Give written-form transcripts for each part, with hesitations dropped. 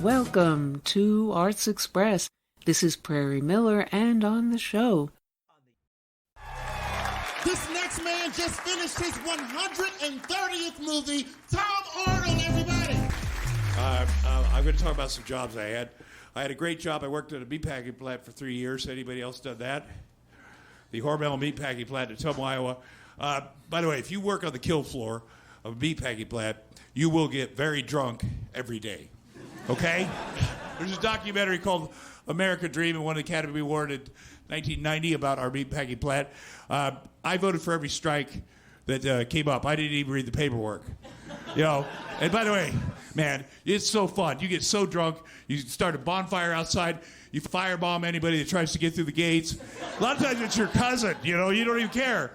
Welcome to Arts Express. This is Prairie Miller, and on the show. This next man just finished his 130th movie, Tom Arnold, everybody. I'm going to talk about some jobs I had. I had a great job. I worked at a meatpacking plant for 3 years. Anybody else done that? The Hormel meatpacking plant in Tubman, Iowa. By the way, if you work on the kill floor of a meatpacking plant, you will get very drunk every day. Okay? There's a documentary called American Dream and won an Academy Award in 1990 about our meatpacking plant. I voted for every strike that came up. I didn't even read the paperwork. You know, and by the way, man, it's so fun. You get so drunk, you start a bonfire outside, you firebomb anybody that tries to get through the gates. A lot of times it's your cousin, you know, you don't even care.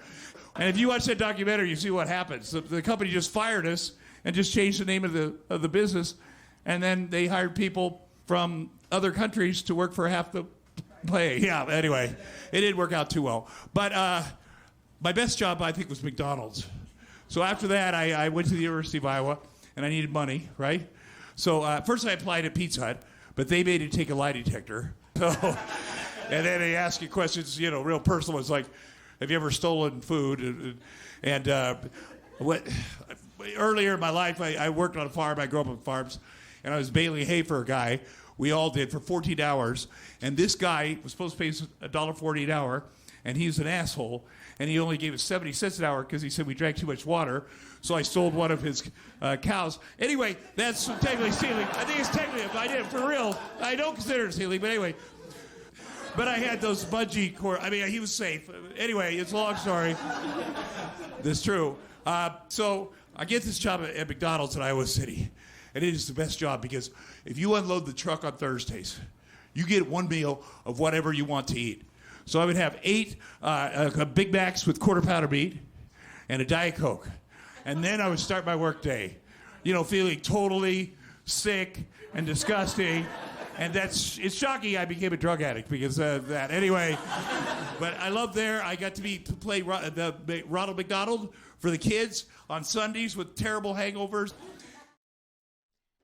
And if you watch that documentary, you see what happens. The company just fired us and just changed the name of the business, and then they hired people from other countries to work for half the pay. Yeah, anyway, it didn't work out too well. But my best job, I think, was McDonald's. So after that, I went to the University of Iowa, and I needed money, right? So first I applied at Pizza Hut, but they made it take a lie detector. So, and then they ask you questions, you know, real personal ones like, have you ever stolen food? Earlier in my life, I worked on a farm. I grew up on farms, and I was baling hay for a guy. We all did for 14 hours, and this guy was supposed to pay us $1.40 an hour, and he was an asshole, and he only gave us 70 cents an hour because he said we drank too much water, so I sold one of his cows. Anyway, that's technically stealing. I think it's technically, I did it for real. I don't consider it stealing, but anyway. But I had those bungee cord. I mean, he was safe. Anyway, it's a long story. That's true. So I get this job at McDonald's in Iowa City, and it is the best job because if you unload the truck on Thursdays, you get one meal of whatever you want to eat. So I would have 8 Big Macs with quarter pounder meat and a Diet Coke. And then I would start my work day, you know, feeling totally sick and disgusting. And it's shocking I became a drug addict because of that. Anyway, but I loved there. I got to play Ronald McDonald for the kids on Sundays with terrible hangovers.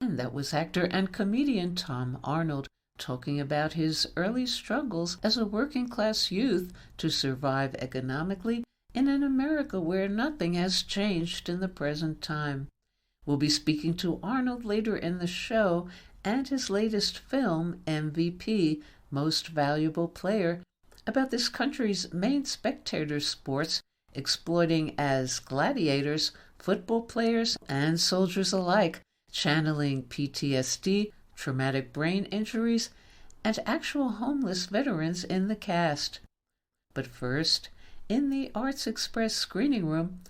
And that was actor and comedian Tom Arnold talking about his early struggles as a working-class youth to survive economically in an America where nothing has changed in the present time. We'll be speaking to Arnold later in the show and his latest film, MVP, Most Valuable Player, about this country's main spectator sports, exploiting as gladiators, football players, and soldiers alike, channeling PTSD, traumatic brain injuries, and actual homeless veterans in the cast. But first, in the Arts Express screening room,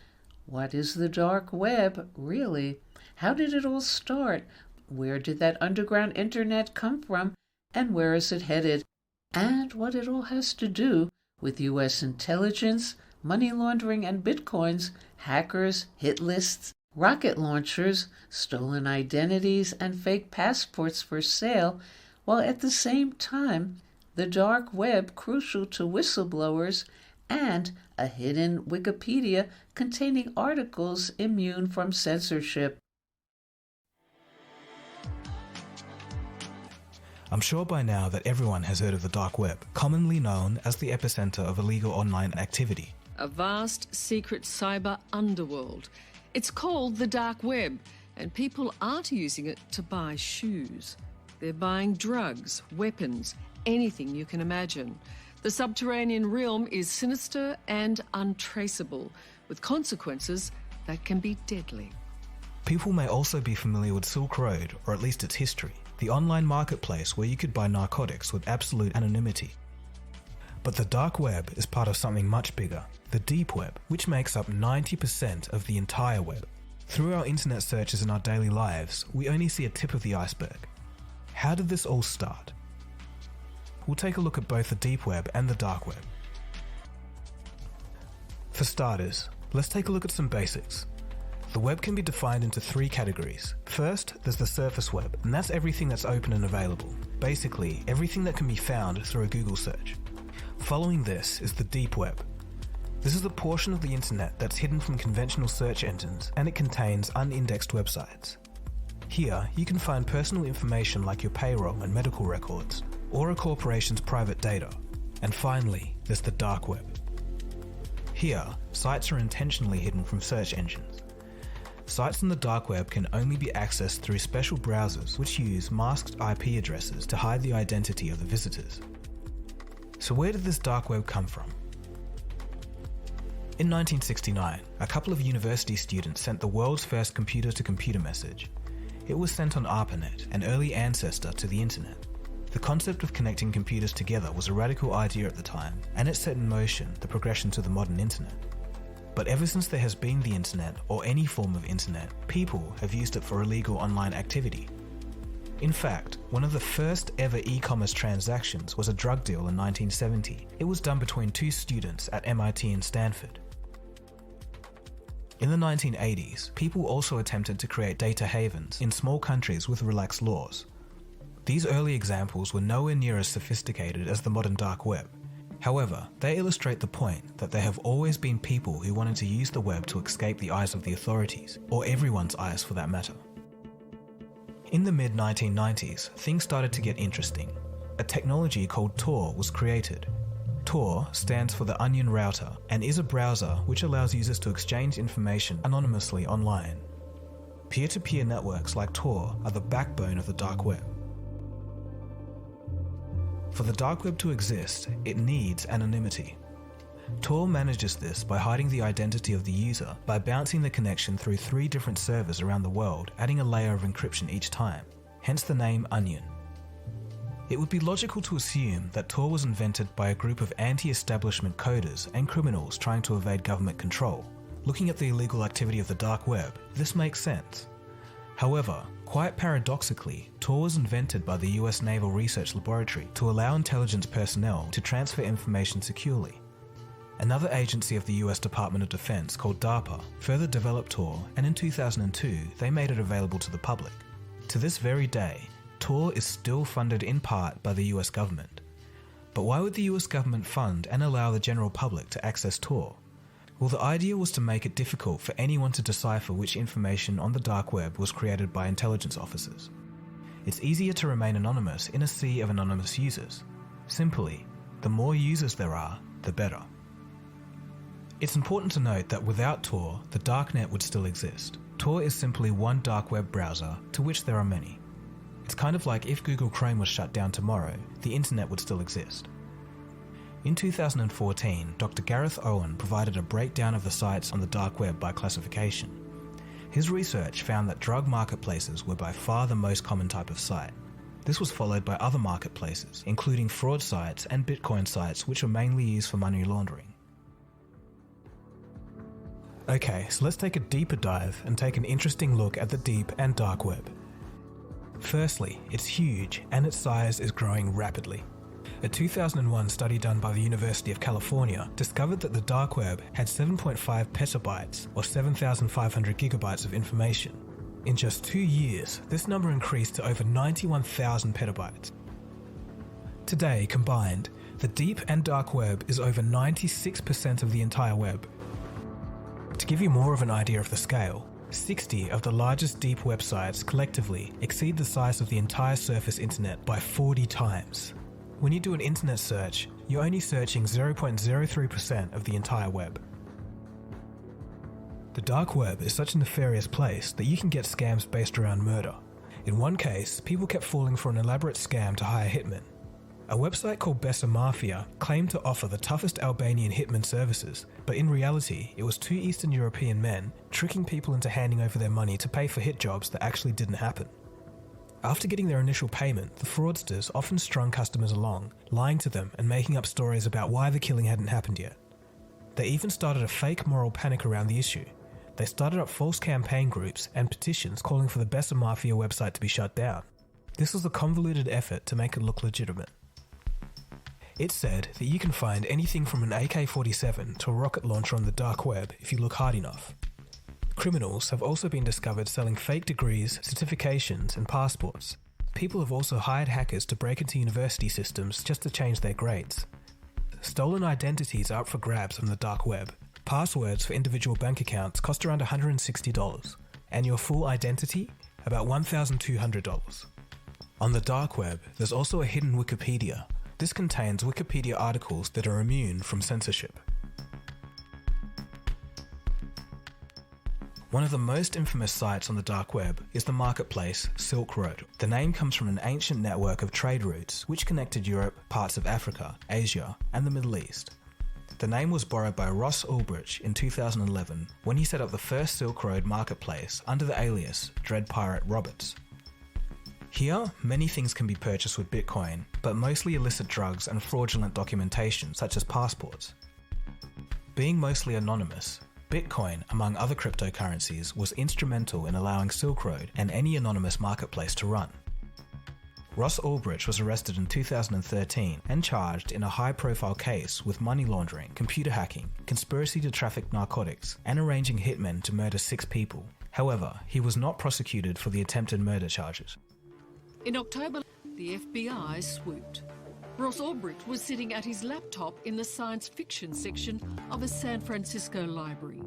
what is the dark web, really? How did it all start? Where did that underground internet come from, and where is it headed? And what it all has to do with U.S. intelligence, money laundering and bitcoins, hackers, hit lists, rocket launchers, stolen identities, and fake passports for sale, while at the same time, the dark web crucial to whistleblowers, and a hidden Wikipedia containing articles immune from censorship. I'm sure by now that everyone has heard of the dark web, commonly known as the epicenter of illegal online activity. A vast, secret cyber underworld. It's called the dark web, and people aren't using it to buy shoes. They're buying drugs, weapons, anything you can imagine. The subterranean realm is sinister and untraceable, with consequences that can be deadly. People may also be familiar with Silk Road, or at least its history, the online marketplace where you could buy narcotics with absolute anonymity. But the dark web is part of something much bigger, the deep web, which makes up 90% of the entire web. Through our internet searches in our daily lives, we only see a tip of the iceberg. How did this all start? We'll take a look at both the deep web and the dark web. For starters, let's take a look at some basics. The web can be defined into 3 categories. First, there's the surface web, and that's everything that's open and available. Basically, everything that can be found through a Google search. Following this is the deep web. This is the portion of the internet that's hidden from conventional search engines, and it contains unindexed websites. Here, you can find personal information like your payroll and medical records, or a corporation's private data. And finally, there's the dark web. Here, sites are intentionally hidden from search engines. Sites on the dark web can only be accessed through special browsers which use masked IP addresses to hide the identity of the visitors. So where did this dark web come from? In 1969, a couple of university students sent the world's first computer-to-computer message. It was sent on ARPANET, an early ancestor to the internet. The concept of connecting computers together was a radical idea at the time, and it set in motion the progression to the modern internet. But ever since there has been the internet, or any form of internet, people have used it for illegal online activity. In fact, one of the first ever e-commerce transactions was a drug deal in 1970. It was done between two students at MIT and Stanford. In the 1980s, people also attempted to create data havens in small countries with relaxed laws. These early examples were nowhere near as sophisticated as the modern dark web. However, they illustrate the point that there have always been people who wanted to use the web to escape the eyes of the authorities, or everyone's eyes for that matter. In the mid-1990s, things started to get interesting. A technology called Tor was created. Tor stands for the Onion Router and is a browser which allows users to exchange information anonymously online. Peer-to-peer networks like Tor are the backbone of the dark web. For the dark web to exist, it needs anonymity. Tor manages this by hiding the identity of the user by bouncing the connection through 3 different servers around the world, adding a layer of encryption each time, hence the name Onion. It would be logical to assume that Tor was invented by a group of anti-establishment coders and criminals trying to evade government control. Looking at the illegal activity of the dark web, this makes sense. However, quite paradoxically, Tor was invented by the US Naval Research Laboratory to allow intelligence personnel to transfer information securely. Another agency of the US Department of Defense called DARPA further developed Tor, and in 2002 they made it available to the public. To this very day, Tor is still funded in part by the US government. But why would the US government fund and allow the general public to access Tor? Well, the idea was to make it difficult for anyone to decipher which information on the dark web was created by intelligence officers. It's easier to remain anonymous in a sea of anonymous users. Simply, the more users there are, the better. It's important to note that without Tor, the darknet would still exist. Tor is simply one dark web browser, to which there are many. It's kind of like if Google Chrome was shut down tomorrow, the internet would still exist. In 2014, Dr. Gareth Owen provided a breakdown of the sites on the dark web by classification. His research found that drug marketplaces were by far the most common type of site. This was followed by other marketplaces, including fraud sites and Bitcoin sites, which are mainly used for money laundering. Okay, so let's take a deeper dive and take an interesting look at the deep and dark web. Firstly, it's huge and its size is growing rapidly. A 2001 study done by the University of California discovered that the dark web had 7.5 petabytes or 7,500 gigabytes of information. In just 2 years, this number increased to over 91,000 petabytes. Today, combined, the deep and dark web is over 96% of the entire web. To give you more of an idea of the scale, 60 of the largest deep websites collectively exceed the size of the entire surface internet by 40 times. When you do an internet search, you're only searching 0.03% of the entire web. The dark web is such a nefarious place that you can get scams based around murder. In one case, people kept falling for an elaborate scam to hire hitmen. A website called Besa Mafia claimed to offer the toughest Albanian hitman services, but in reality, it was 2 Eastern European men tricking people into handing over their money to pay for hit jobs that actually didn't happen. After getting their initial payment, the fraudsters often strung customers along, lying to them and making up stories about why the killing hadn't happened yet. They even started a fake moral panic around the issue. They started up false campaign groups and petitions calling for the Besa Mafia website to be shut down. This was a convoluted effort to make it look legitimate. It said that you can find anything from an AK-47 to a rocket launcher on the dark web if you look hard enough. Criminals have also been discovered selling fake degrees, certifications, and passports. People have also hired hackers to break into university systems just to change their grades. Stolen identities are up for grabs on the dark web. Passwords for individual bank accounts cost around $160, and your full identity about $1,200. On the dark web, there's also a hidden Wikipedia. This contains Wikipedia articles that are immune from censorship. One of the most infamous sites on the dark web is the marketplace Silk Road. The name comes from an ancient network of trade routes which connected Europe, parts of Africa, Asia, and the Middle East. The name was borrowed by Ross Ulbricht in 2011 when he set up the first Silk Road marketplace under the alias Dread Pirate Roberts. Here, many things can be purchased with Bitcoin, but mostly illicit drugs and fraudulent documentation such as passports. Being mostly anonymous, Bitcoin, among other cryptocurrencies, was instrumental in allowing Silk Road and any anonymous marketplace to run. Ross Ulbricht was arrested in 2013 and charged in a high-profile case with money laundering, computer hacking, conspiracy to traffic narcotics, and arranging hitmen to murder 6 people. However, he was not prosecuted for the attempted murder charges. In October, the FBI swooped. Ross Ulbricht was sitting at his laptop in the science fiction section of a San Francisco library.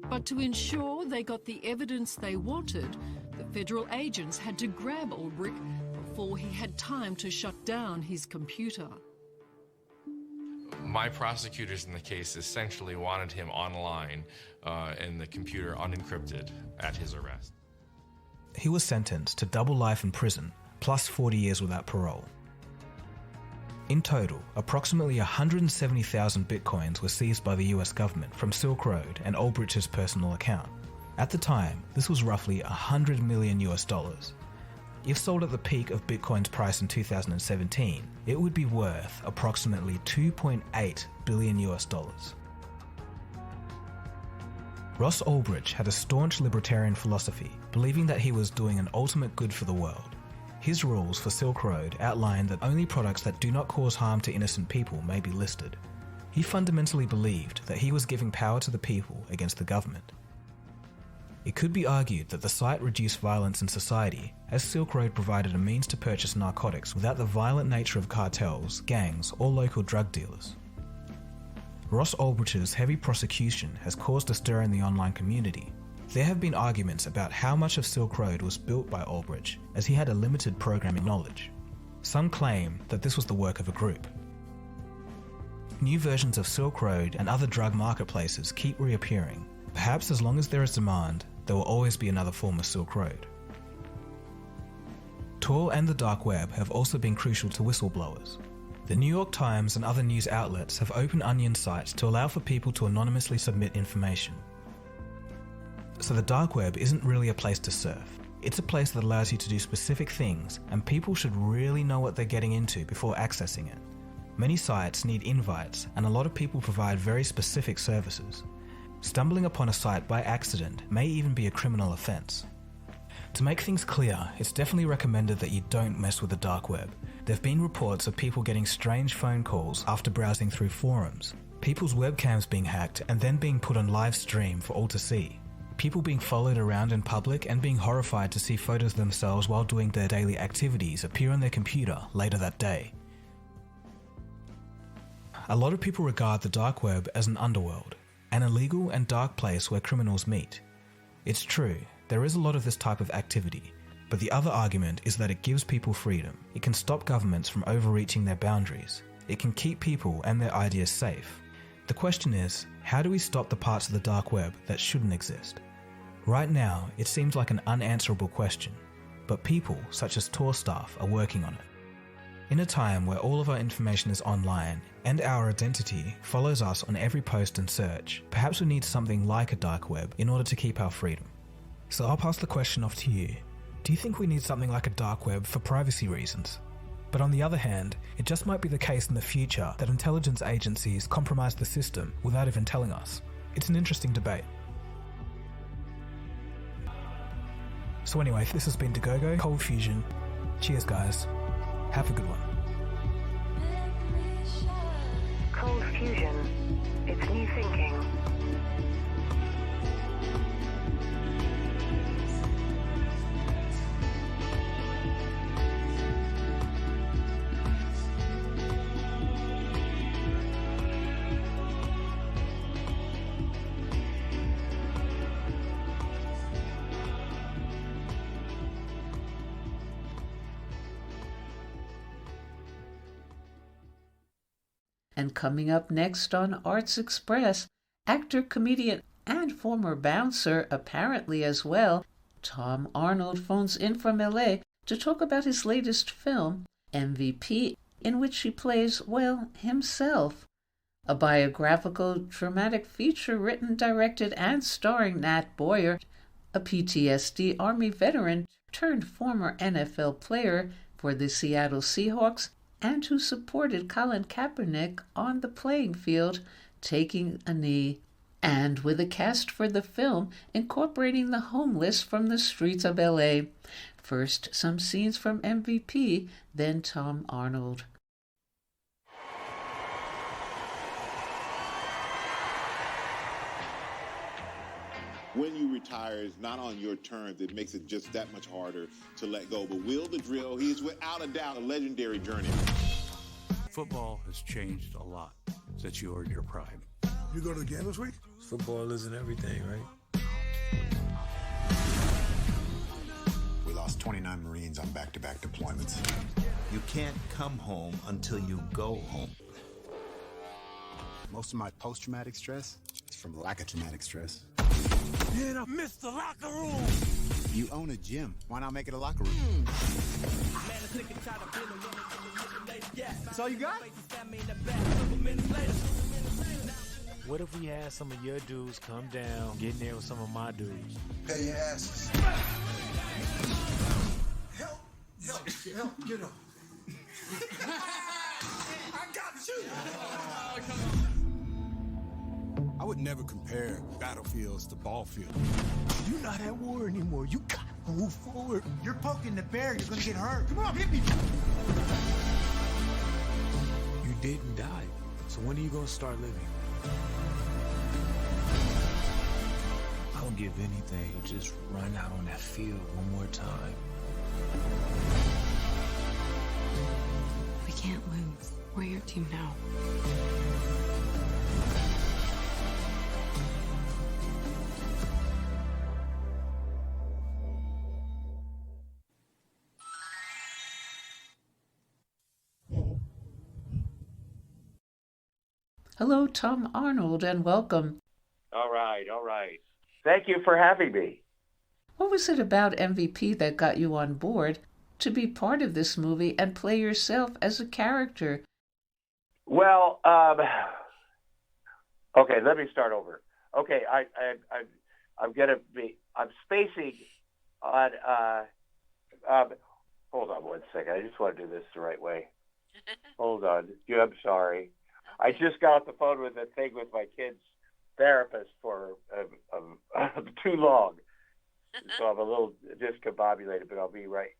But to ensure they got the evidence they wanted, the federal agents had to grab Ulbricht before he had time to shut down his computer. My prosecutors in the case essentially wanted him online and the computer unencrypted at his arrest. He was sentenced to double life in prison, plus 40 years without parole. In total, approximately 170,000 bitcoins were seized by the US government from Silk Road and Ulbricht's personal account. At the time, this was roughly $100 million US. If sold at the peak of Bitcoin's price in 2017, it would be worth approximately $2.8 billion US. Ross Ulbricht had a staunch libertarian philosophy, believing that he was doing an ultimate good for the world. His rules for Silk Road outlined that only products that do not cause harm to innocent people may be listed. He fundamentally believed that he was giving power to the people against the government. It could be argued that the site reduced violence in society, as Silk Road provided a means to purchase narcotics without the violent nature of cartels, gangs, or local drug dealers. Ross Ulbricht's heavy prosecution has caused a stir in the online community. There have been arguments about how much of Silk Road was built by Ulbricht, as he had a limited programming knowledge. Some claim that this was the work of a group. New versions of Silk Road and other drug marketplaces keep reappearing. Perhaps as long as there is demand, there will always be another form of Silk Road. Tor and the dark web have also been crucial to whistleblowers. The New York Times and other news outlets have open onion sites to allow for people to anonymously submit information. So the dark web isn't really a place to surf. It's a place that allows you to do specific things, and people should really know what they're getting into before accessing it. Many sites need invites, and a lot of people provide very specific services. Stumbling upon a site by accident may even be a criminal offense. To make things clear, it's definitely recommended that you don't mess with the dark web. There have been reports of people getting strange phone calls after browsing through forums, people's webcams being hacked and then being put on live stream for all to see, people being followed around in public and being horrified to see photos of themselves while doing their daily activities appear on their computer later that day. A lot of people regard the dark web as an underworld, an illegal and dark place where criminals meet. It's true, there is a lot of this type of activity, but the other argument is that it gives people freedom. It can stop governments from overreaching their boundaries. It can keep people and their ideas safe. The question is, how do we stop the parts of the dark web that shouldn't exist? Right now, it seems like an unanswerable question, but people, such as Tor staff, are working on it. In a time where all of our information is online and our identity follows us on every post and search, perhaps we need something like a dark web in order to keep our freedom. So I'll pass the question off to you. Do you think we need something like a dark web for privacy reasons? But on the other hand, it just might be the case in the future that intelligence agencies compromise the system without even telling us. It's an interesting debate. So anyway, this has been Dagogo, Cold Fusion. Cheers guys. Have a good one. Cold Fusion. It's new thinking. And coming up next on Arts Express, actor, comedian, and former bouncer, apparently as well, Tom Arnold phones in from LA to talk about his latest film, MVP, in which he plays, well, himself. A biographical dramatic feature written, directed, and starring Nat Boyer, a PTSD Army veteran turned former NFL player for the Seattle Seahawks and who supported Colin Kaepernick on the playing field, taking a knee, and with a cast for the film incorporating the homeless from the streets of LA. First, some scenes from MVP, then Tom Arnold. When you retire is not on your terms. It makes it just that much harder to let go. But Will the Drill, he is without a doubt a legendary journey. Football has changed a lot since you were in your prime. You go to the game this week? Football isn't everything, right? We lost 29 Marines on back-to-back deployments. You can't come home until you go home. Most of my post-traumatic stress is from lack of traumatic stress. Yeah, I missed the locker room. You own a gym. Why not make it a locker room? That's all you got? What if we had some of your dudes come down, get in there with some of my dudes? Pay your asses. Help, get up. I got you. I would never compare battlefields to ball fields. You're not at war anymore. You gotta move forward. You're poking the bear. You're gonna get hurt. Come on, hit me. You didn't die. So when are you gonna start living? I don't give anything. Just run out on that field one more time. We can't lose. We're your team now. Hello, Tom Arnold, and welcome. All right. Thank you for having me. What was it about MVP that got you on board to be part of this movie and play yourself as a character? Well, okay, let me start over. Okay, I'm spacing on, hold on one second. I just want to do this the right way. Hold on. I'm sorry. I just got off the phone with a thing with my kid's therapist for too long. So I'm a little discombobulated, but I'll be right.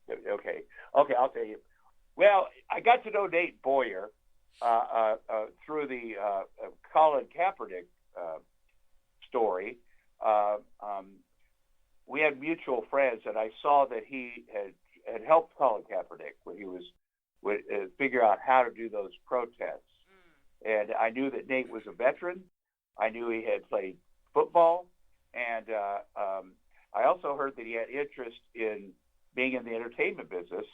Okay, I'll tell you. Well, I got to know Nate Boyer through the Colin Kaepernick story. We had mutual friends, and I saw that he had helped Colin Kaepernick when he was figure out how to do those protests. And I knew that Nate was a veteran. I knew he had played football, and I also heard that he had interest in being in the entertainment business.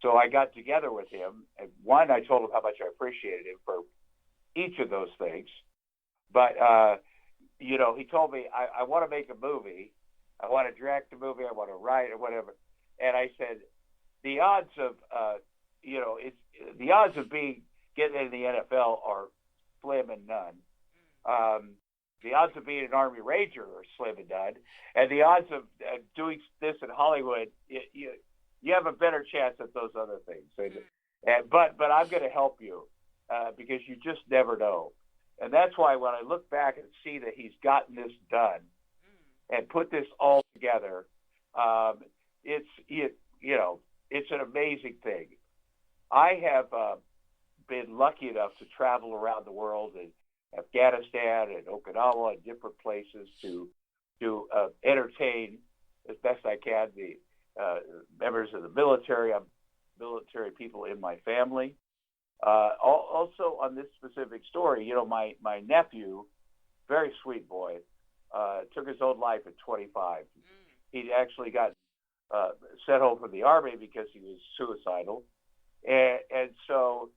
So I got together with him, and one, I told him how much I appreciated him for each of those things. But, he told me, I want to make a movie. I want to direct a movie. I want to write or whatever. And I said, the odds of, the odds of getting into the NFL are slim and none. The odds of being an Army Ranger are slim and none. And the odds of doing this in Hollywood, you have a better chance at those other things. But I'm going to help you because you just never know. And that's why when I look back and see that he's gotten this done and put this all together, it's an amazing thing. I have been lucky enough to travel around the world in Afghanistan and Okinawa and different places to entertain as best I can the members of the military. I'm military people in my family. Also on this specific story, my nephew, very sweet boy, took his own life at 25. He actually got sent home from the Army because he was suicidal. And so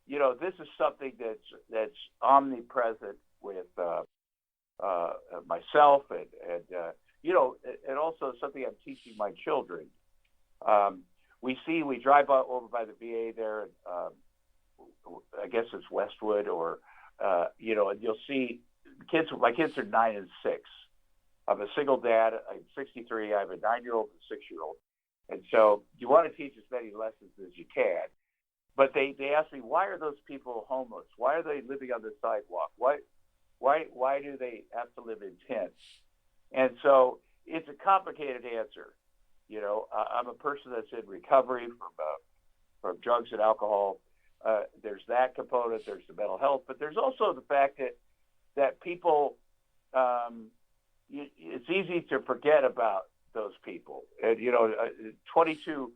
this is something that's omnipresent with myself, and also something I'm teaching my children. We drive over by the VA there, I guess it's Westwood, or and you'll see kids. My kids are 9 and 6. I'm a single dad. I'm 63. I have a 9-year-old and a 6-year-old, and so you want to teach as many lessons as you can. But they ask me, why are those people homeless? Why are they living on the sidewalk? Why do they have to live in tents? And so it's a complicated answer. I'm a person that's in recovery from drugs and alcohol. There's that component. There's the mental health, but there's also the fact that people, it's easy to forget about those people. And 22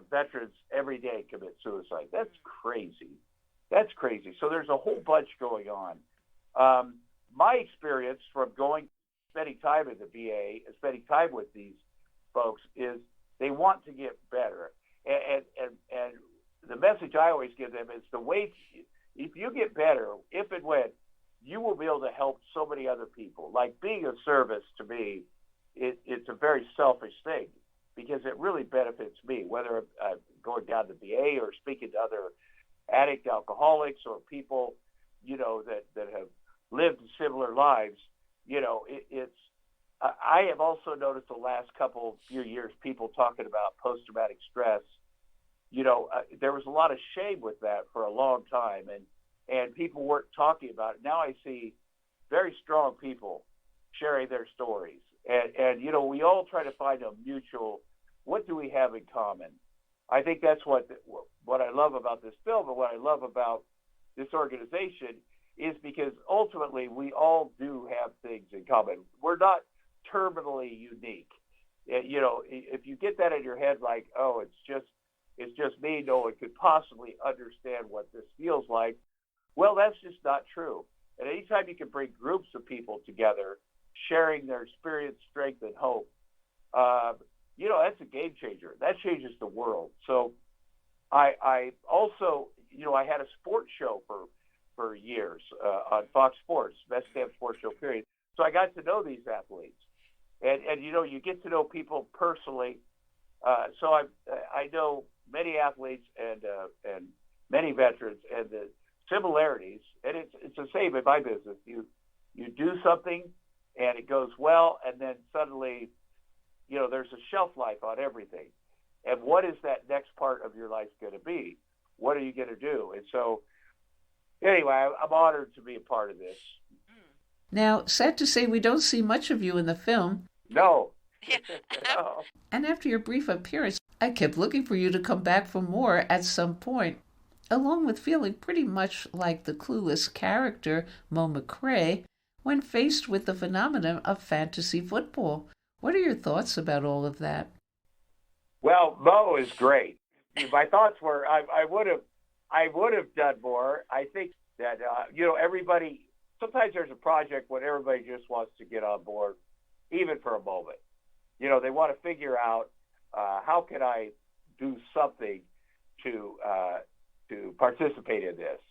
veterans every day commit suicide. That's crazy. So there's a whole bunch going on. My experience from spending time at the VA and spending time with these folks is they want to get better. And the message I always give them is if you get better, if and when, you will be able to help so many other people. Like being of service to me, it's a very selfish thing because it really benefits me, whether I'm going down to VA or speaking to other addict alcoholics or people, that have lived similar lives. I have also noticed the last few years people talking about post-traumatic stress. There was a lot of shame with that for a long time, and people weren't talking about it. Now I see very strong people sharing their stories, and we all try to find a mutual. What do we have in common? I think that's what I love about this film, and what I love about this organization is because ultimately we all do have things in common. We're not terminally unique. If you get that in your head, like, oh, it's just me, no one could possibly understand what this feels like. Well, that's just not true. And anytime you can bring groups of people together, sharing their experience, strength, and hope, that's a game changer. That changes the world. So I also, I had a sports show for years on Fox Sports, best damn sports show, period. So I got to know these athletes. And you get to know people personally. So I know many athletes and many veterans, and the similarities, and it's the same in my business. You do something and it goes well, and then suddenly, there's a shelf life on everything. And what is that next part of your life going to be? What are you going to do? And so, anyway, I'm honored to be a part of this. Now, sad to say, we don't see much of you in the film. No. No. And after your brief appearance, I kept looking for you to come back for more at some point, along with feeling pretty much like the clueless character, Mo McRae, when faced with the phenomenon of fantasy football. What are your thoughts about all of that? Well, Mo is great. My thoughts were I would have done more. I think that everybody, sometimes there's a project when everybody just wants to get on board, even for a moment. They want to figure out how can I do something to participate in this.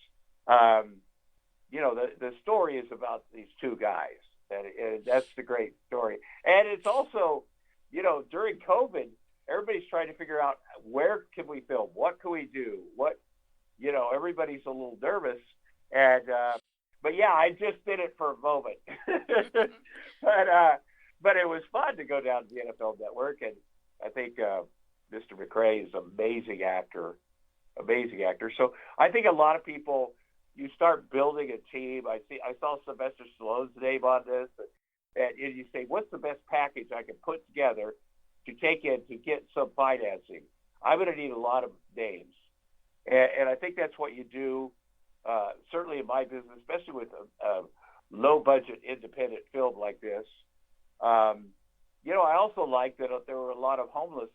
The story is about these two guys, and that's the great story. And it's also, during COVID, everybody's trying to figure out where can we film, what can we do, everybody's a little nervous, and but yeah, I just did it for a moment, but it was fun to go down to the NFL Network, and I think Mr. McRae is an amazing actor. So I think a lot of people, you start building a team. I saw Sylvester Stallone's name on this, and you say, what's the best package I can put together to take in to get some financing? I'm going to need a lot of names, and I think that's what you do. Certainly in my business, especially with a low-budget independent film like this. I also like that there were a lot of homeless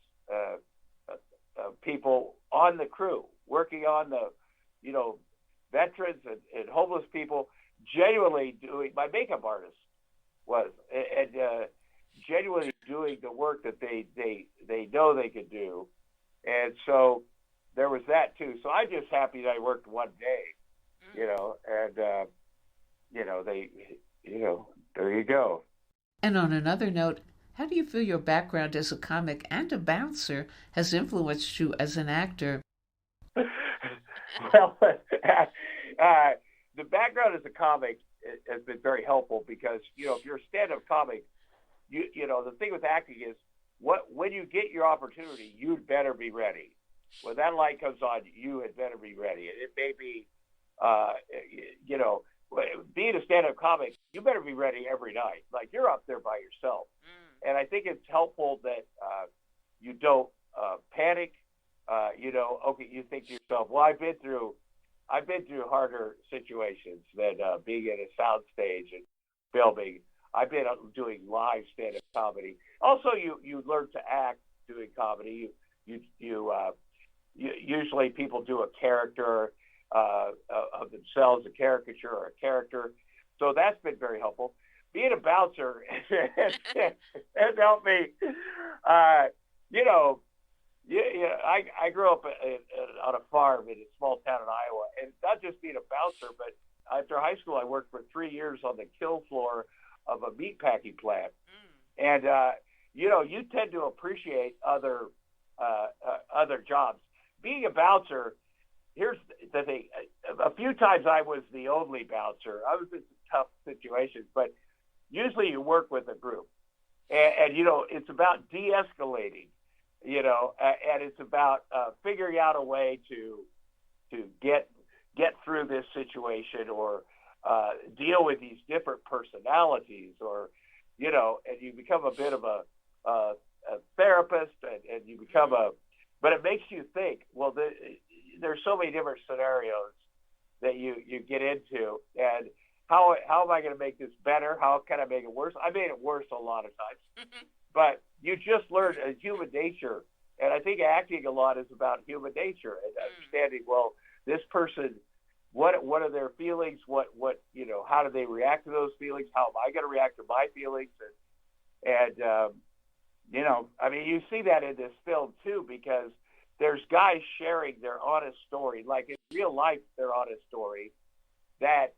people on the crew working on the, veterans and homeless people genuinely doing. My makeup artist was and genuinely doing the work that they know they could do, and so there was that too. So I'm just happy that I worked one day, and there you go. And on another note, how do you feel your background as a comic and a bouncer has influenced you as an actor? Well, the background as a comic has been very helpful because, if you're a stand-up comic, the thing with acting is when you get your opportunity, you'd better be ready. When that light comes on, you had better be ready. It may be, being a stand-up comic, you better be ready every night. Like, you're up there by yourself. And I think it's helpful that you don't panic. Okay, you think to yourself, well, I've been through harder situations than being in a soundstage and filming. I've been doing live stand-up comedy. Also, you learn to act doing comedy. You usually people do a character of themselves, a caricature or a character. So that's been very helpful. Being a bouncer has helped me. I grew up on a farm in a small town in Iowa, and not just being a bouncer, but after high school, I worked for 3 years on the kill floor of a meatpacking plant. And, you tend to appreciate other jobs. Being a bouncer, here's the thing. A few times I was the only bouncer. I was in some tough situations, but usually you work with a group. And it's about de-escalating, and it's about figuring out a way to get through this situation or deal with these different personalities or, and you become a bit of a therapist and you become but it makes you think, well, there's so many different scenarios that you get into, and how am I going to make this better? How can I make it worse? I made it worse a lot of times, but you just learn human nature, and I think acting a lot is about human nature and understanding. Well, this person, what are their feelings? What how do they react to those feelings? How am I going to react to my feelings? And you see that in this film too, because there's guys sharing their honest story, like in real life, their honest story, that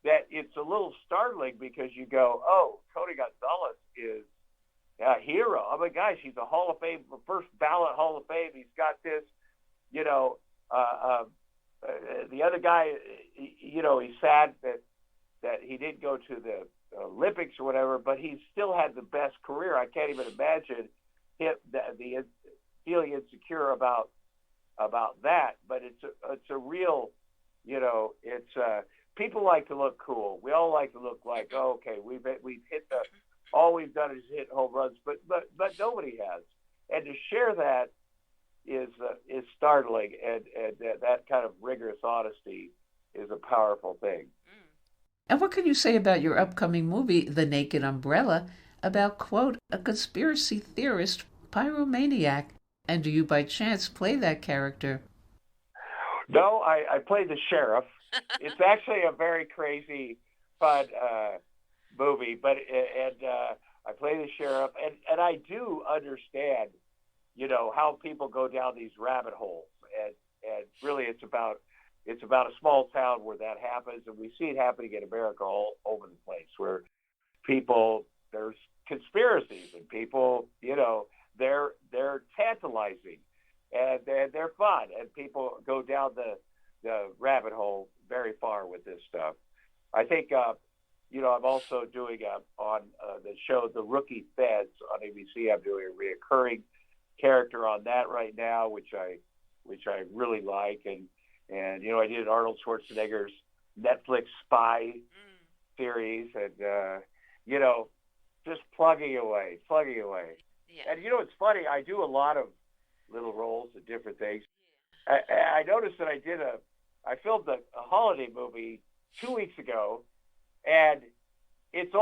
it's a little startling because you go, oh, Tony Gonzalez is a hero. I mean, guys, he's a Hall of Fame, first ballot Hall of Fame. He's got this, the other guy, he's sad that he didn't go to the Olympics or whatever, but he still had the best career. I can't even imagine him the feeling insecure about that. But it's a real, it's people like to look cool. We all like to look like, oh, okay, we've hit all we've done is hit home runs, but nobody has. And to share that is startling, and that kind of rigorous honesty is a powerful thing. And what can you say about your upcoming movie, The Naked Umbrella, about, quote, a conspiracy theorist pyromaniac? And do you by chance play that character? No, I play the sheriff. It's actually a very crazy, fun movie, but I play the sheriff, and I do understand, how people go down these rabbit holes, and really it's about a small town where that happens, and we see it happening in America all over the place, where there's conspiracies, and people, they're tantalizing, and they're fun, and people go down the rabbit hole very far with this stuff. I think, I'm also doing on the show The Rookie Feds on ABC. I'm doing a reoccurring character on that right now, which I really like, and I did Arnold Schwarzenegger's Netflix spy series, and just plugging away. Yeah. And it's funny, I do a lot of little roles and different things. I noticed that I filmed a holiday movie 2 weeks ago, and it's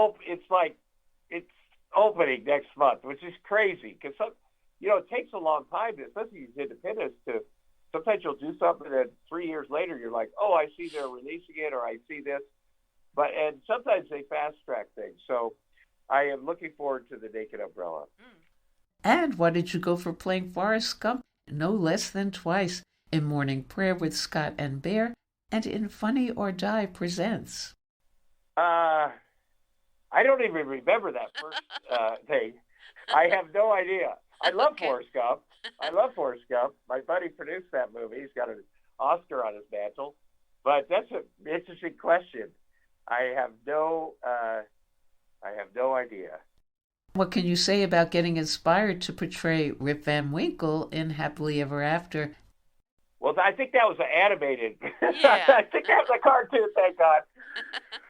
opening next month, which is crazy because it takes a long time, especially these independents, to sometimes you'll do something and 3 years later you're like, oh, I see they're releasing it, or I see this, and sometimes they fast track things. So I am looking forward to The Naked Umbrella. And why did you go for playing Forrest Gump no less than twice? in Morning Prayer with Scott and Bear, and in Funny or Die Presents. I don't even remember that first thing. I have no idea. I love Forrest Gump. I love Forrest Gump. My buddy produced that movie. He's got an Oscar on his mantle. But that's an interesting question. I have no idea. What can you say about getting inspired to portray Rip Van Winkle in Happily Ever After? Well, I think that was animated. Yeah. I think that was a cartoon, thank God.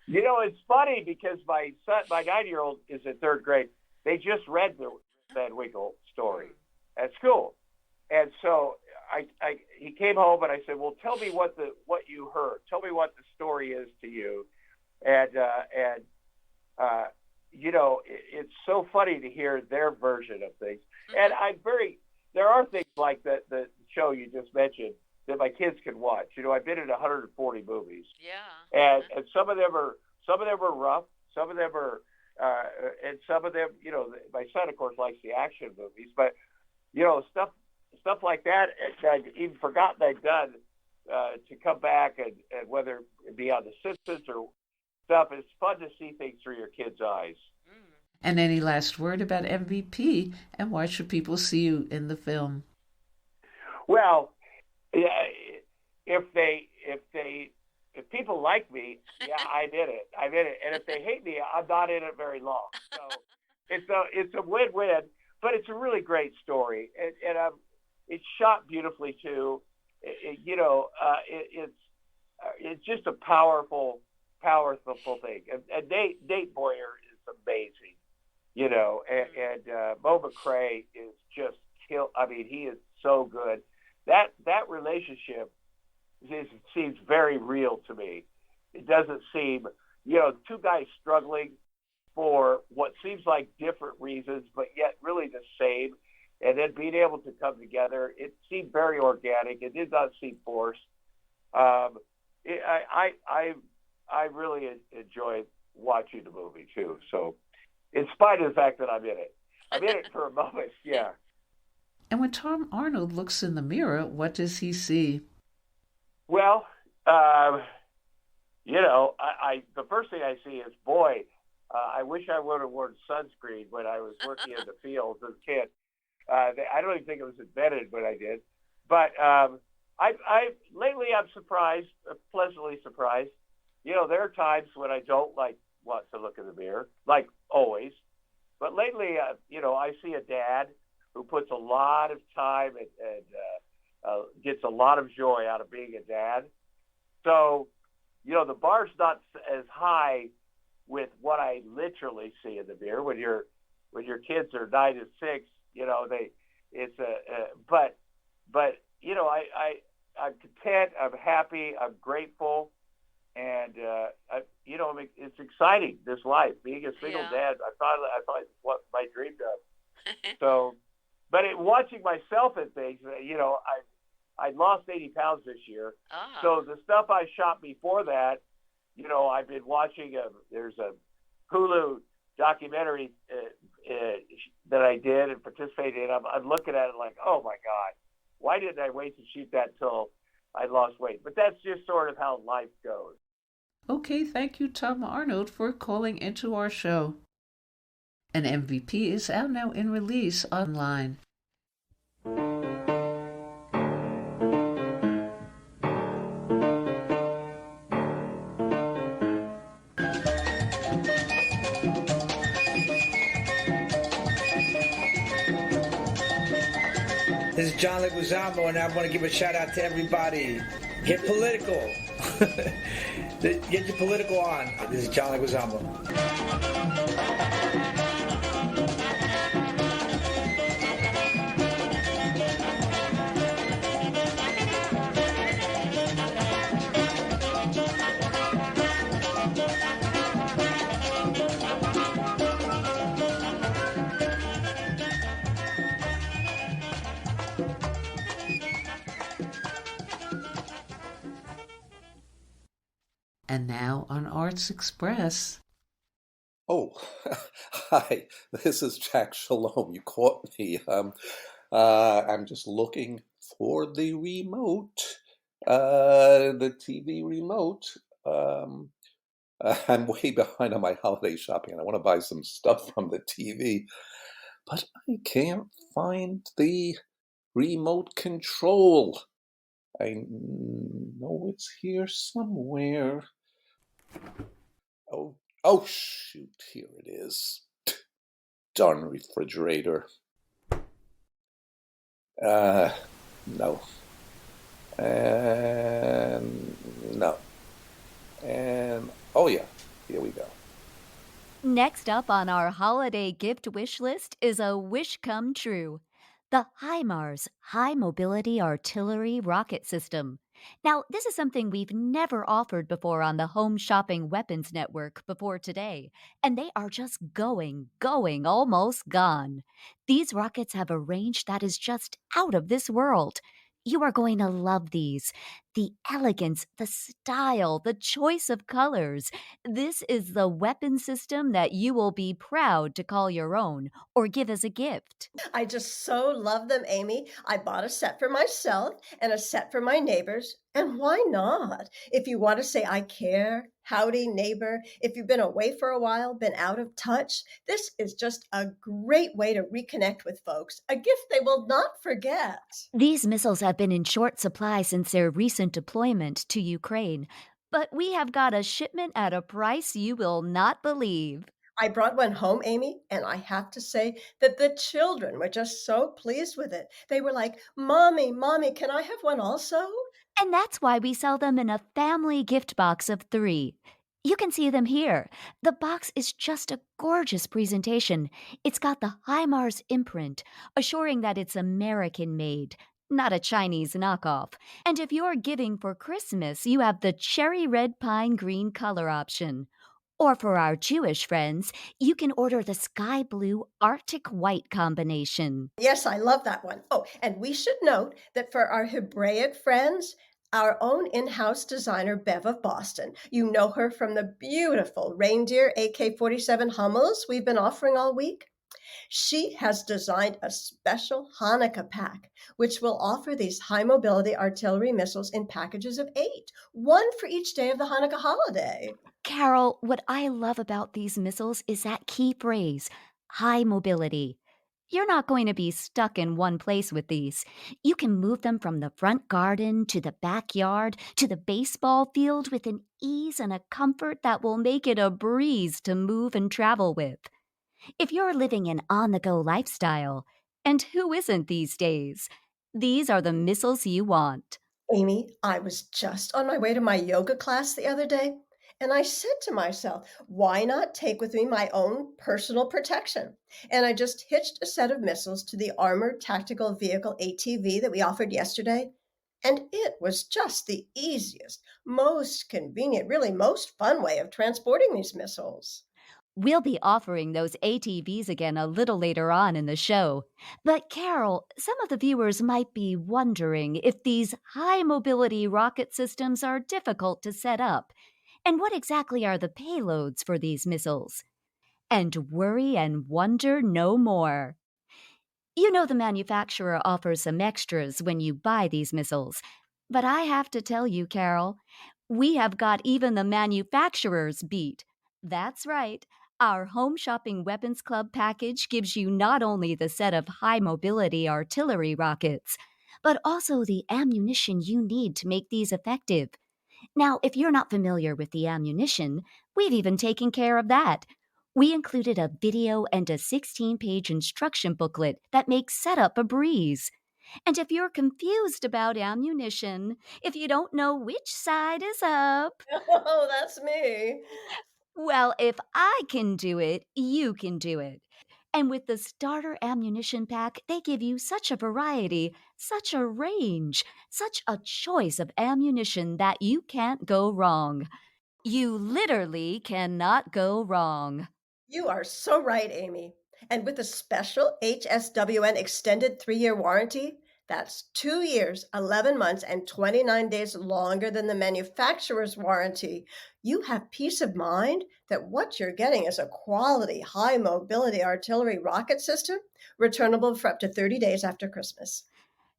You know, it's funny because my 9-year-old, is in third grade. They just read the Van Winkle story at school. And so he came home and I said, well, tell me what you heard. Tell me what the story is to you. And you know, it's so funny to hear their version of things. And there are things like the show you just mentioned that my kids can watch. You know, I've been in 140 movies. Yeah. And some of them are rough. Some of them are, and some of them, you know, my son, of course, likes the action movies. But, you know, stuff like that, I'd even forgotten I'd done to come back and whether it be on The Simpsons or stuff, it's fun to see things through your kids' eyes. And any last word about MVP, and why should people see you in the film? Well, if people like me, yeah, I'm in it. And if they hate me, I'm not in it very long. So it's a win-win, but it's a really great story, and it's shot beautifully too. It's just a powerful thing. And Nate Boyer is amazing, you know, and Mo McRae is just he is so good. That relationship seems very real to me. It doesn't seem, you know, two guys struggling for what seems like different reasons, but yet really the same, and then being able to come together. It seemed very organic. It did not seem forced. I really enjoy watching the movie too. So, in spite of the fact that I'm in it for a moment. Yeah. And when Tom Arnold looks in the mirror, what does he see? Well, you know, the first thing I see is, boy, I wish I would have worn sunscreen when I was working in the fields as a kid. I don't even think it was invented when I did. But lately I'm surprised, pleasantly surprised. You know, there are times when I don't want to look in the mirror, like always. But lately, you know, I see a dad who puts a lot of time and gets a lot of joy out of being a dad. So, you know, the bar's not as high with what I literally see in the mirror. When your kids are 9 and 6, you know, but you know, I'm content. I'm happy. I'm grateful. And, you know, it's exciting, this life. Being a single dad, I thought it's what my dream of. So, but watching myself in things, you know, I lost 80 pounds this year. So the stuff I shot before that, you know, I've been watching, there's a Hulu documentary that I did and participated in. I'm looking at it like, oh, my God, why didn't I wait to shoot that till I lost weight? But that's just sort of how life goes. Okay, thank you, Tom Arnold, for calling into our show. And MVP is out now in release online. This is John Leguizamo, and I want to give a shout out to everybody. Get political. Get your political on. This is John Leguizamo. And now on Arts Express. Oh, hi, this is Jack Shalom. You caught me. I'm just looking for the remote, the TV remote. Um, I'm way behind on my holiday shopping, and I want to buy some stuff from the TV, but I can't find the remote control. I know it's here somewhere. Oh, shoot, here it is. Darn refrigerator. No. And no. And oh yeah, here we go. Next up on our holiday gift wish list is a wish come true. The HIMARS, High Mobility Artillery Rocket System. Now, this is something we've never offered before on the Home Shopping Weapons Network before today, and they are just going, almost gone. These rockets have a range that is just out of this world. You are going to love these. The elegance, the style, the choice of colors. This is the weapon system that you will be proud to call your own or give as a gift. I just so love them, Amy. I bought a set for myself and a set for my neighbors. And why not? If you want to say, I care, howdy, neighbor, if you've been away for a while, been out of touch, this is just a great way to reconnect with folks, a gift they will not forget. These missiles have been in short supply since their recent deployment to Ukraine, but we have got a shipment at a price you will not believe. I brought one home, Amy, and I have to say that the children were just so pleased with it. They were like, Mommy, Mommy, can I have one also? And that's why we sell them in a family gift box of 3. You can see them here. The box is just a gorgeous presentation. It's got the HIMARS imprint, assuring that it's American made, not a Chinese knockoff. And if you're giving for Christmas, you have the cherry red pine green color option. Or for our Jewish friends, you can order the sky blue Arctic white combination. Yes, I love that one. Oh, and we should note that for our Hebraic friends, our own in-house designer, Bev of Boston, you know her from the beautiful reindeer AK-47 Hummels we've been offering all week. She has designed a special Hanukkah pack, which will offer these high mobility artillery missiles in packages of 8, one for each day of the Hanukkah holiday. Carol, what I love about these missiles is that key phrase, high mobility. You're not going to be stuck in one place with these. You can move them from the front garden to the backyard to the baseball field with an ease and a comfort that will make it a breeze to move and travel with. If you're living an on-the-go lifestyle, and who isn't these days, these are the missiles you want. Amy, I was just on my way to my yoga class the other day, and I said to myself, why not take with me my own personal protection? And I just hitched a set of missiles to the Armored Tactical Vehicle ATV that we offered yesterday, and it was just the easiest, most convenient, really most fun way of transporting these missiles. We'll be offering those ATVs again a little later on in the show. But Carol, some of the viewers might be wondering if these high mobility rocket systems are difficult to set up. And what exactly are the payloads for these missiles? And worry and wonder no more. You know the manufacturer offers some extras when you buy these missiles. But I have to tell you, Carol, we have got even the manufacturers beat. That's right. Our Home Shopping Weapons Club package gives you not only the set of high mobility artillery rockets, but also the ammunition you need to make these effective. Now, if you're not familiar with the ammunition, we've even taken care of that. We included a video and a 16-page instruction booklet that makes setup a breeze. And if you're confused about ammunition, if you don't know which side is up, Oh, that's me. well, if I can do it, you can do it. And with the starter ammunition pack, they give you such a variety, such a range, such a choice of ammunition that you can't go wrong. You literally cannot go wrong. You are so right, Amy. And with a special HSWN extended 3-year warranty, that's 2 years, 11 months, and 29 days longer than the manufacturer's warranty. You have peace of mind that what you're getting is a quality, high mobility artillery rocket system, returnable for up to 30 days after Christmas.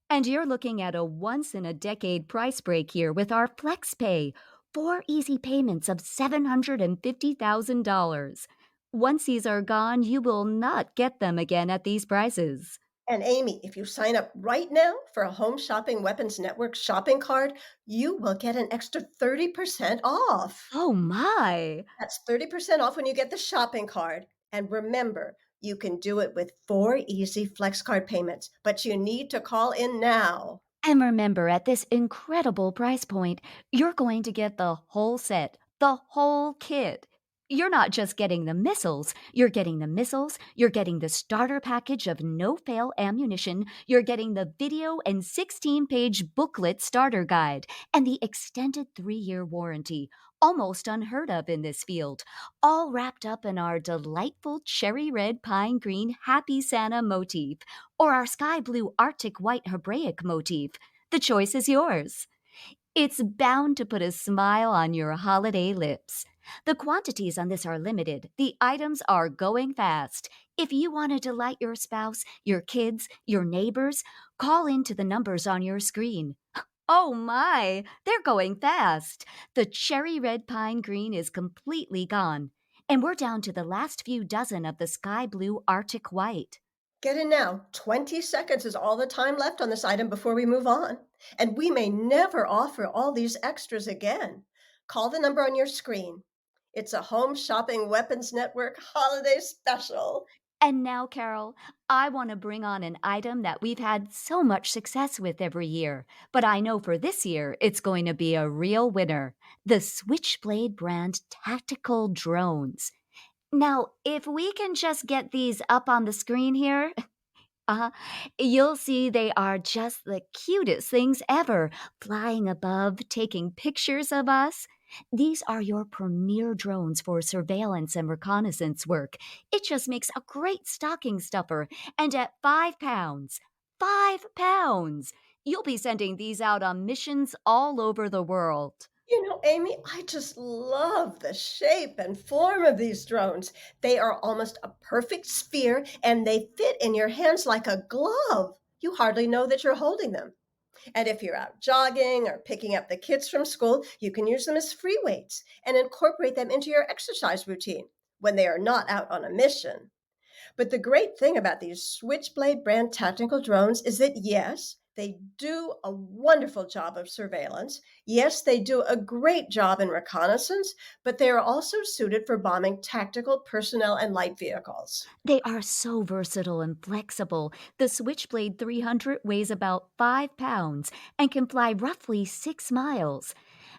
And you're looking at a once-in-a-decade price break here with our FlexPay. 4 easy payments of $750,000. Once these are gone, you will not get them again at these prices. And Amy, if you sign up right now for a Home Shopping Weapons Network shopping card, you will get an extra 30% off. Oh my! That's 30% off when you get the shopping card. And remember, you can do it with 4 easy flex card payments, but you need to call in now. And remember, at this incredible price point, you're going to get the whole set, the whole kit. You're not just getting the missiles, you're getting the starter package of no-fail ammunition, you're getting the video and 16-page booklet starter guide, and the extended 3-year warranty, almost unheard of in this field, all wrapped up in our delightful cherry red pine green Happy Santa motif, or our sky blue Arctic white Hebraic motif. The choice is yours. It's bound to put a smile on your holiday lips. The quantities on this are limited. The items are going fast. If you want to delight your spouse, your kids, your neighbors, call into the numbers on your screen. Oh my, they're going fast. The cherry red pine green is completely gone. And we're down to the last few dozen of the sky blue Arctic white. Get in now. 20 seconds is all the time left on this item before we move on. And we may never offer all these extras again. Call the number on your screen. It's a Home Shopping Weapons Network holiday special. And now, Carol, I want to bring on an item that we've had so much success with every year. But I know for this year, it's going to be a real winner. The Switchblade brand tactical drones. Now, if we can just get these up on the screen here, you'll see they are just the cutest things ever, flying above, taking pictures of us. These are your premier drones for surveillance and reconnaissance work. It just makes a great stocking stuffer. And at £5, £5, you'll be sending these out on missions all over the world. You know, Amy, I just love the shape and form of these drones. They are almost a perfect sphere and they fit in your hands like a glove. You hardly know that you're holding them. And if you're out jogging or picking up the kids from school, you can use them as free weights and incorporate them into your exercise routine when they are not out on a mission. But the great thing about these Switchblade brand tactical drones is that, yes, they do a wonderful job of surveillance. Yes, they do a great job in reconnaissance, but they are also suited for bombing tactical personnel and light vehicles. They are so versatile and flexible. The Switchblade 300 weighs about £5 and can fly roughly 6 miles.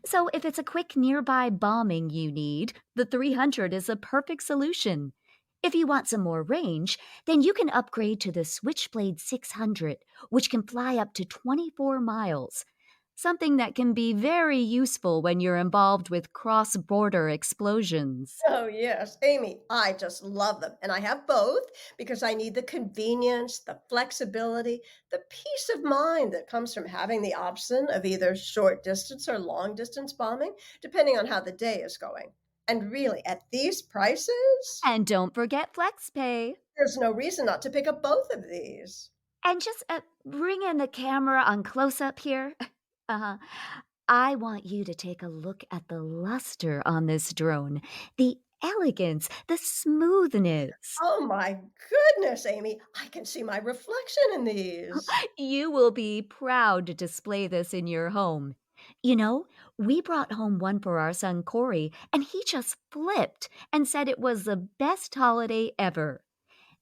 So if it's a quick nearby bombing you need, the 300 is a perfect solution. If you want some more range, then you can upgrade to the Switchblade 600, which can fly up to 24 miles. Something that can be very useful when you're involved with cross-border explosions. Oh, yes, Amy, I just love them. And I have both because I need the convenience, the flexibility, the peace of mind that comes from having the option of either short distance or long distance bombing, depending on how the day is going. And really, at these prices, And don't forget FlexPay. there's no reason not to pick up both of these. And just bring in the camera on close-up here. Uh-huh. I want you to take a look at the luster on this drone, the elegance, the smoothness. Oh my goodness, Amy, I can see my reflection in these. You will be proud to display this in your home. You know, we brought home one for our son Corey, and he just flipped and said it was the best holiday ever.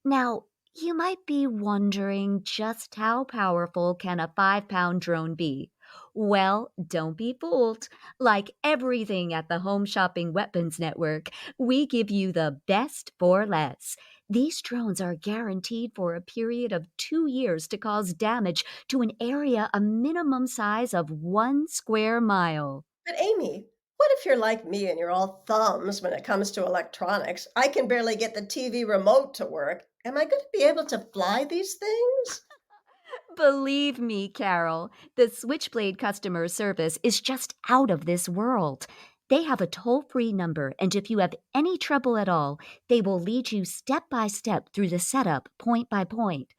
Now, you might be wondering just how powerful can a 5-pound drone be? Well, don't be fooled. Like everything at the Home Shopping Weapons Network, we give you the best for less. These drones are guaranteed for a period of 2 years to cause damage to an area a minimum size of 1 square mile. But Amy, what if you're like me and you're all thumbs when it comes to electronics? I can barely get the TV remote to work. Am I going to be able to fly these things? Believe me, Carol, the Switchblade customer service is just out of this world. They have a toll-free number, and if you have any trouble at all, they will lead you step by step through the setup, point by point.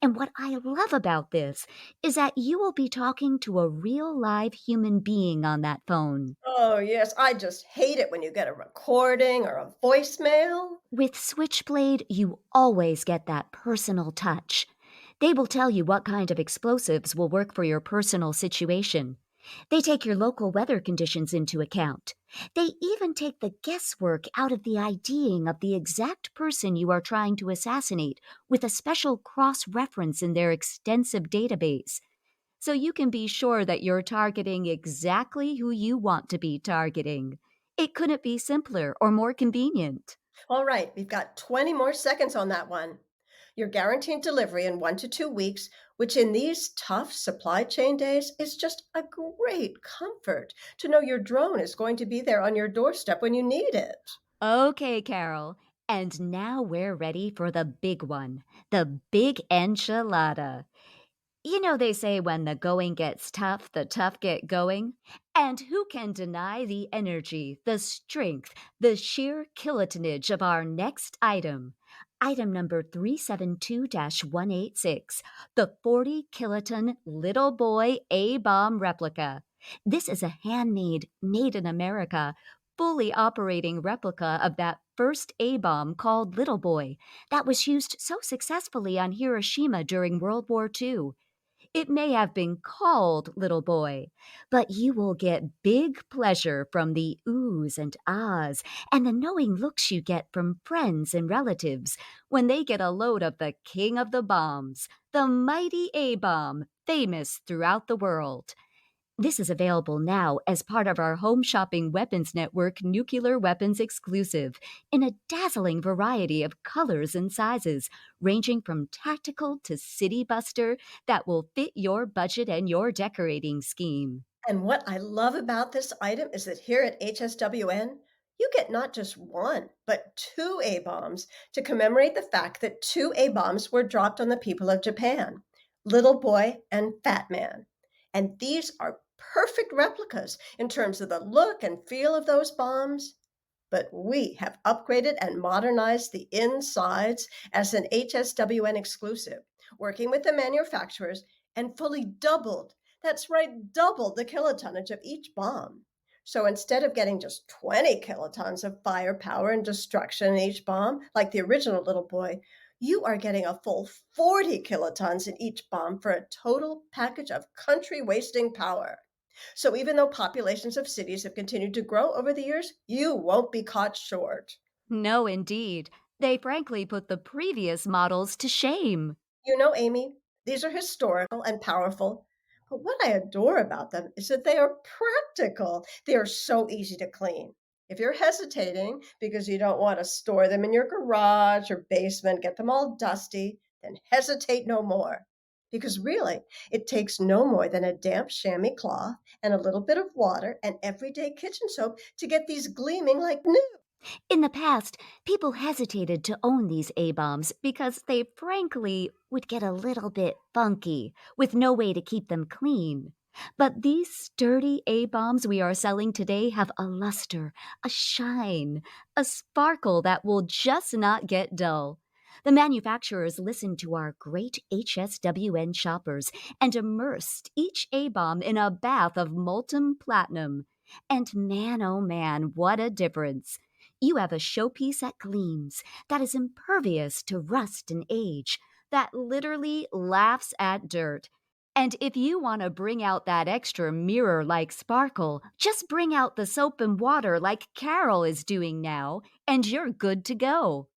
And what I love about this is that you will be talking to a real live human being on that phone. Oh, yes, I just hate it when you get a recording or a voicemail. With Switchblade, you always get that personal touch. They will tell you what kind of explosives will work for your personal situation. They take your local weather conditions into account. They even take the guesswork out of the IDing of the exact person you are trying to assassinate with a special cross reference in their extensive database. So you can be sure that you're targeting exactly who you want to be targeting. It couldn't be simpler or more convenient. All right, we've got 20 more seconds on that one. You're guaranteed delivery in 1 to 2 weeks, which in these tough supply chain days is just a great comfort to know your drone is going to be there on your doorstep when you need it. Okay, Carol. And now we're ready for the big one, the big enchilada. You know, they say when the going gets tough, the tough get going. And who can deny the energy, the strength, the sheer kilotonage of our next item? Item number 372 186, the 40 kiloton Little Boy A bomb replica. This is a handmade, made in America, fully operating replica of that first A bomb called Little Boy that was used so successfully on Hiroshima during World War II. It may have been called Little Boy, but you will get big pleasure from the oohs and ahs and the knowing looks you get from friends and relatives when they get a load of the king of the bombs, the mighty A-bomb, famous throughout the world. This is available now as part of our Home Shopping Weapons Network Nuclear Weapons Exclusive in a dazzling variety of colors and sizes, ranging from tactical to city buster that will fit your budget and your decorating scheme. And what I love about this item is that here at HSWN, you get not just one, but two A bombs to commemorate the fact that two A bombs were dropped on the people of Japan, Little Boy and Fat Man. And these are perfect replicas in terms of the look and feel of those bombs. But we have upgraded and modernized the insides as an HSWN exclusive, working with the manufacturers and fully doubled, that's right, doubled the kilotonnage of each bomb. So instead of getting just 20 kilotons of firepower and destruction in each bomb, like the original Little Boy, you are getting a full 40 kilotons in each bomb for a total package of country wasting power. So even though populations of cities have continued to grow over the years, you won't be caught short. No, indeed. They frankly put the previous models to shame. You know, Amy, these are historical and powerful, but what I adore about them is that they are practical. They are so easy to clean. If you're hesitating because you don't want to store them in your garage or basement, get them all dusty, then hesitate no more. Because really, it takes no more than a damp chamois cloth and a little bit of water and everyday kitchen soap to get these gleaming like new. In the past, people hesitated to own these A-bombs because they frankly would get a little bit funky, with no way to keep them clean. But these sturdy A-bombs we are selling today have a luster, a shine, a sparkle that will just not get dull. The manufacturers listened to our great HSWN shoppers and immersed each A-bomb in a bath of molten platinum. And man, oh man, what a difference! You have a showpiece that gleams, that is impervious to rust and age, that literally laughs at dirt. And if you want to bring out that extra mirror like sparkle, just bring out the soap and water like Carol is doing now, and you're good to go.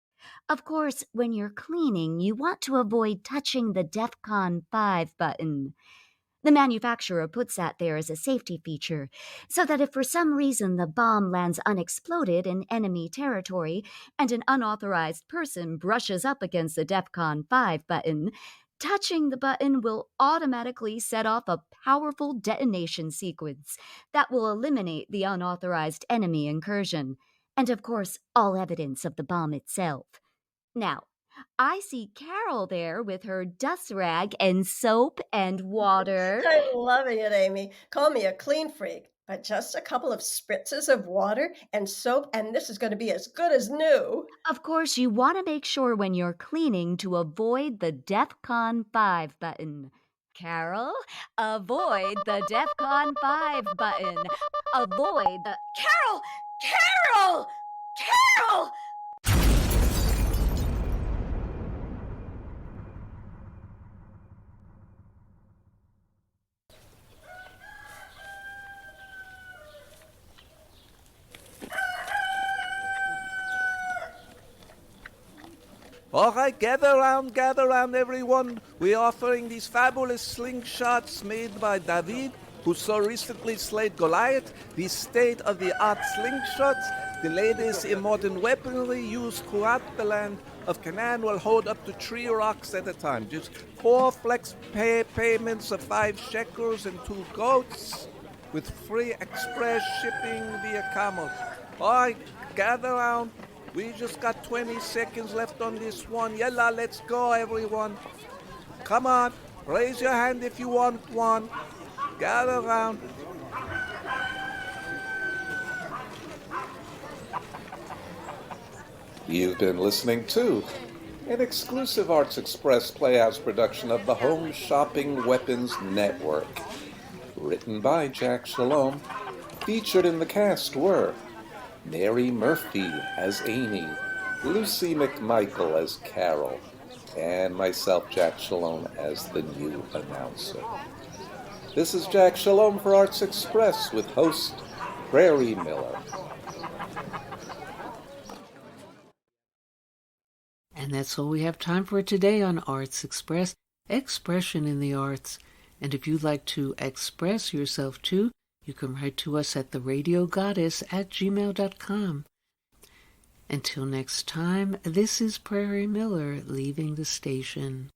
Of course, when you're cleaning, you want to avoid touching the DEFCON 5 button. The manufacturer puts that there as a safety feature, so that if for some reason the bomb lands unexploded in enemy territory and an unauthorized person brushes up against the DEFCON 5 button, touching the button will automatically set off a powerful detonation sequence that will eliminate the unauthorized enemy incursion, and of course, all evidence of the bomb itself. Now, I see Carol there with her dust rag and soap and water. I'm loving it, Amy. Call me a clean freak. But just a couple of spritzes of water and soap, and this is going to be as good as new. Of course, you want to make sure when you're cleaning to avoid the DEFCON 5 button. Carol, avoid the DEFCON 5 button. Avoid the... Carol! Carol! Carol! All right, gather round, everyone. We're offering these fabulous slingshots made by David, who so recently slayed Goliath. These state-of-the-art slingshots, the latest in modern weaponry used throughout the land of Canaan, will hold up to 3 rocks at a time. Just 4 flex payments of 5 shekels and 2 goats, with free express shipping via camel. All right, gather round. We just got 20 seconds left on this one. Yalla, let's go, everyone. Come on, raise your hand if you want one. Gather around. You've been listening to an exclusive Arts Express Playhouse production of the Home Shopping Weapons Network. Written by Jack Shalom. Featured in the cast were Mary Murphy as Amy, Lucy McMichael as Carol, and myself, Jack Shalom, as the new announcer. This is Jack Shalom for Arts Express with host Prairie Miller. And that's all we have time for today on Arts Express, Expression in the Arts. And if you'd like to express yourself too, you can write to us at theradiogoddess@gmail.com. Until next time, this is Prairie Miller leaving the station.